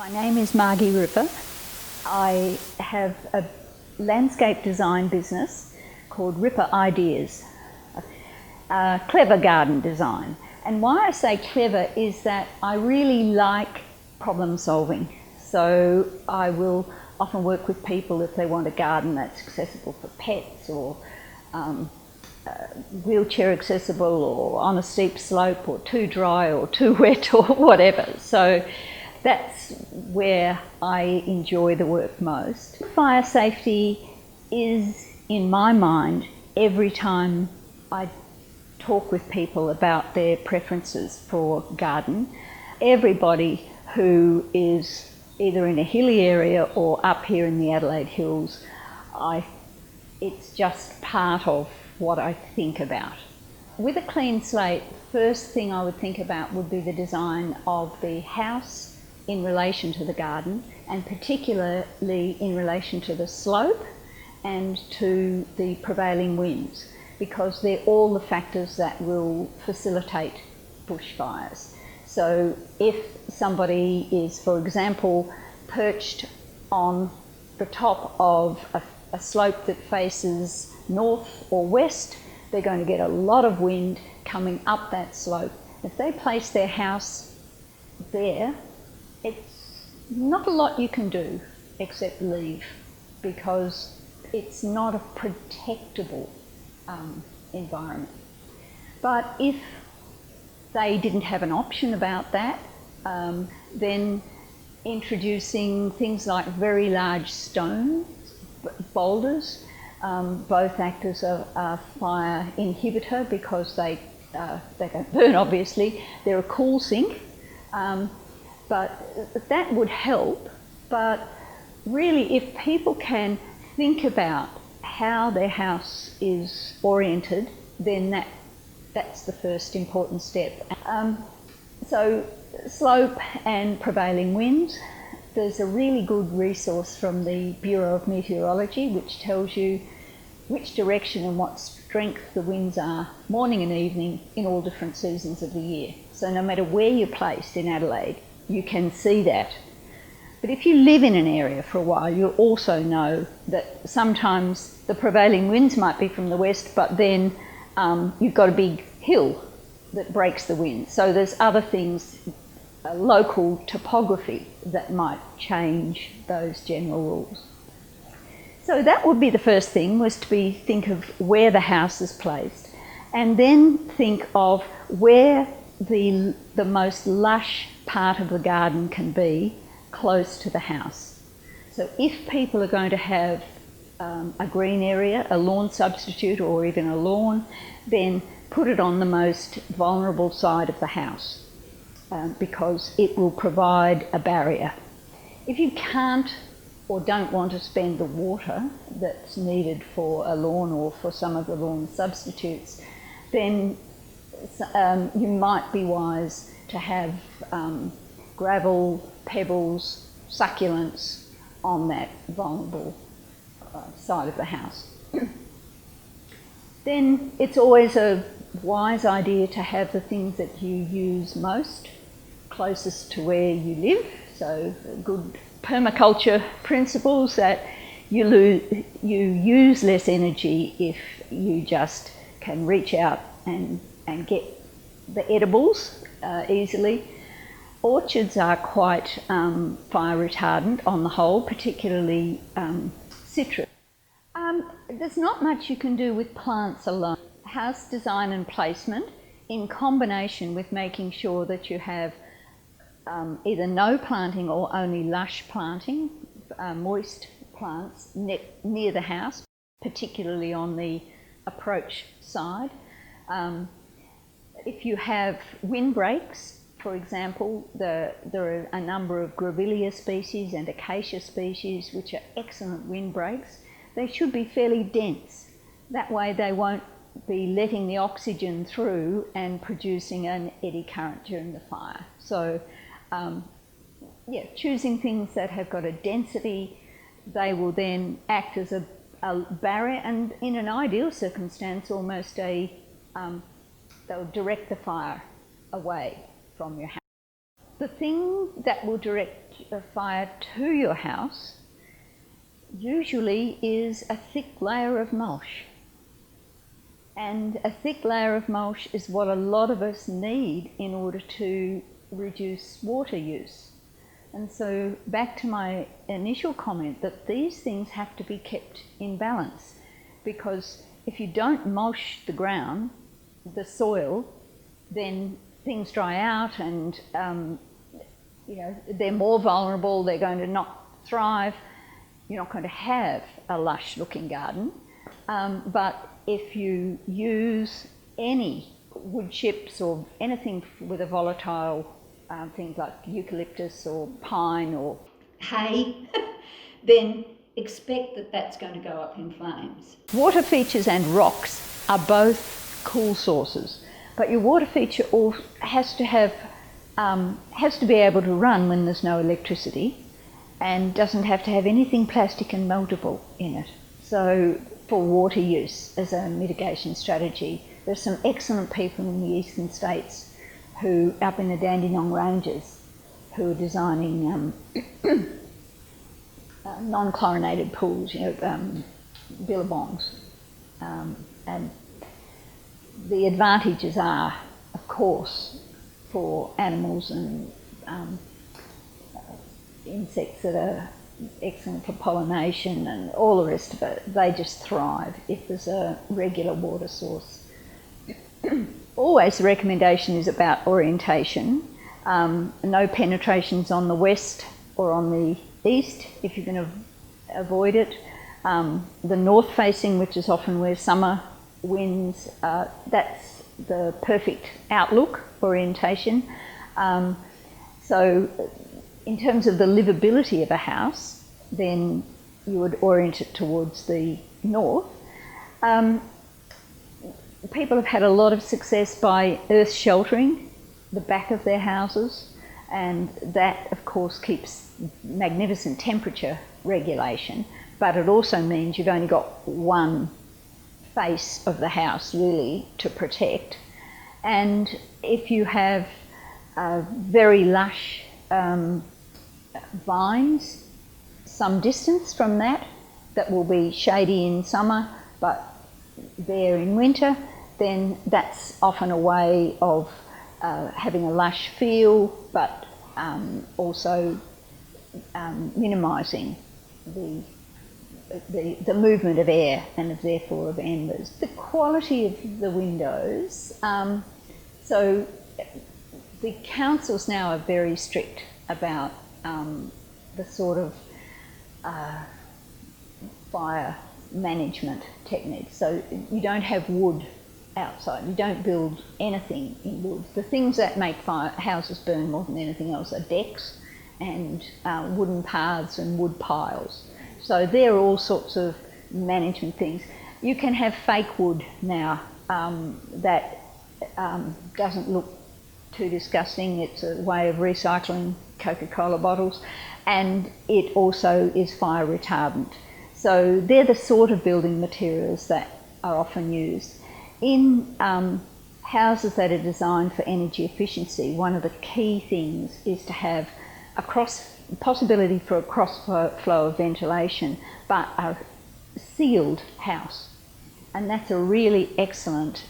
My name is Margie Ripper. I have a landscape design business called Ripper Ideas, clever garden design. And why I say clever is that I really like problem solving. So I will often work with people if they want a garden that's accessible for pets or wheelchair accessible or on a steep slope or too dry or too wet or whatever. So that's where I enjoy the work most. Fire safety is, in my mind, every time I talk with people about their preferences for garden, everybody who is either in a hilly area or up here in the Adelaide Hills, it's just part of what I think about. With a clean slate, the first thing I would think about would be the design of the house in relation to the garden, and particularly in relation to the slope and to the prevailing winds, because they're all the factors that will facilitate bushfires. So if somebody is, for example, perched on the top of a slope that faces north or west, they're going to get a lot of wind coming up that slope. If they place their house there, it's not a lot you can do except leave, because it's not a protectable environment. But if they didn't have an option about that, then introducing things like very large stones, boulders, both act as a fire inhibitor because they don't burn, obviously. They're a cool sink. But that would help. But really, if people can think about how their house is oriented, then that's the first important step. So slope and prevailing winds. There's a really good resource from the Bureau of Meteorology which tells you which direction and what strength the winds are morning and evening in all different seasons of the year. So no matter where you're placed in Adelaide, you can see that. But if you live in an area for a while, you'll also know that sometimes the prevailing winds might be from the west, but then you've got a big hill that breaks the wind. So there's other things, local topography, that might change those general rules. So that would be the first thing, was to think of where the house is placed, and then think of where the most lush part of the garden can be close to the house. So if people are going to have a green area, a lawn substitute or even a lawn, then put it on the most vulnerable side of the house because it will provide a barrier. If you can't or don't want to spend the water that's needed for a lawn or for some of the lawn substitutes, then you might be wise to have gravel, pebbles, succulents on that vulnerable side of the house. Then it's always a wise idea to have the things that you use most closest to where you live. So good permaculture principles that you use less energy if you just can reach out and get the edibles easily. Orchards are quite fire retardant on the whole, particularly citrus. There's not much you can do with plants alone. House design and placement, in combination with making sure that you have either no planting or only lush planting, moist plants near the house, particularly on the approach side. If you have windbreaks, for example, there are a number of grevillea species and acacia species which are excellent windbreaks. They should be fairly dense. That way they won't be letting the oxygen through and producing an eddy current during the fire. So choosing things that have got a density, they will then act as a barrier, and in an ideal circumstance almost they'll direct the fire away from your house. the thing that will direct a fire to your house usually is a thick layer of mulch. And a thick layer of mulch is what a lot of us need in order to reduce water use. And so back to my initial comment that these things have to be kept in balance, because if you don't mulch the ground, the soil, then things dry out and they're more vulnerable, they're going to not thrive. You're not going to have a lush looking garden. But if you use any wood chips or anything with a volatile, things like eucalyptus or pine or hay, then expect that that's going to go up in flames. Water features and rocks are both cool sources, but your water feature has to be able to run when there's no electricity, and doesn't have to have anything plastic and meltable in it. So for water use as a mitigation strategy, there's some excellent people in the eastern states who, up in the Dandenong Ranges, who are designing non-chlorinated pools, billabongs. And the advantages are, of course, for animals and insects that are excellent for pollination and all the rest of it. They just thrive if there's a regular water source. Always the recommendation is about orientation. No penetrations on the west or on the east if you can avoid it. The north facing, which is often where summer winds, that's the perfect outlook orientation. So in terms of the livability of a house, then you would orient it towards the north. People have had a lot of success by earth sheltering the back of their houses, and that of course keeps magnificent temperature regulation, but it also means you've only got one face of the house really to protect. And if you have very lush vines some distance from that will be shady in summer but bare in winter, then that's often a way of having a lush feel, but also minimising the movement of air and therefore of embers. The quality of the windows, so the councils now are very strict about the sort of fire management techniques. So you don't have wood outside, you don't build anything in wood. The things that make houses burn more than anything else are decks and wooden paths and wood piles. So they're all sorts of management things. You can have fake wood now that doesn't look too disgusting. It's a way of recycling Coca-Cola bottles, and it also is fire retardant. So they're the sort of building materials that are often used. In houses that are designed for energy efficiency, one of the key things is to have a possibility for a cross flow of ventilation, but a sealed house. And that's a really excellent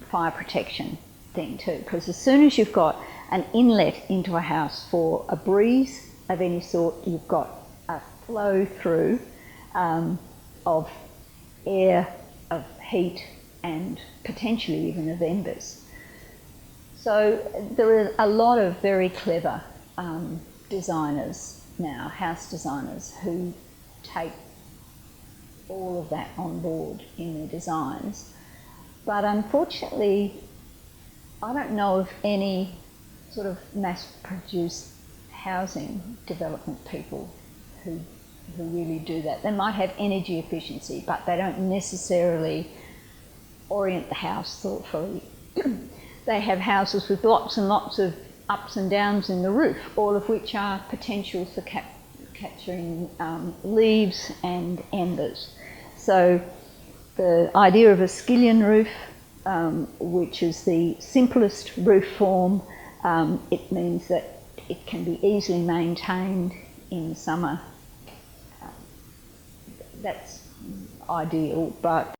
fire protection thing too, because as soon as you've got an inlet into a house for a breeze of any sort, you've got a flow through of air, of heat, and potentially even of embers. So there are a lot of very clever designers now, house designers, who take all of that on board in their designs. But unfortunately, I don't know of any sort of mass-produced housing development people who really do that. They might have energy efficiency, but they don't necessarily orient the house thoughtfully. They have houses with lots and lots of ups and downs in the roof, all of which are potentials for capturing leaves and embers. So the idea of a skillion roof, which is the simplest roof form, it means that it can be easily maintained in summer, that's ideal, but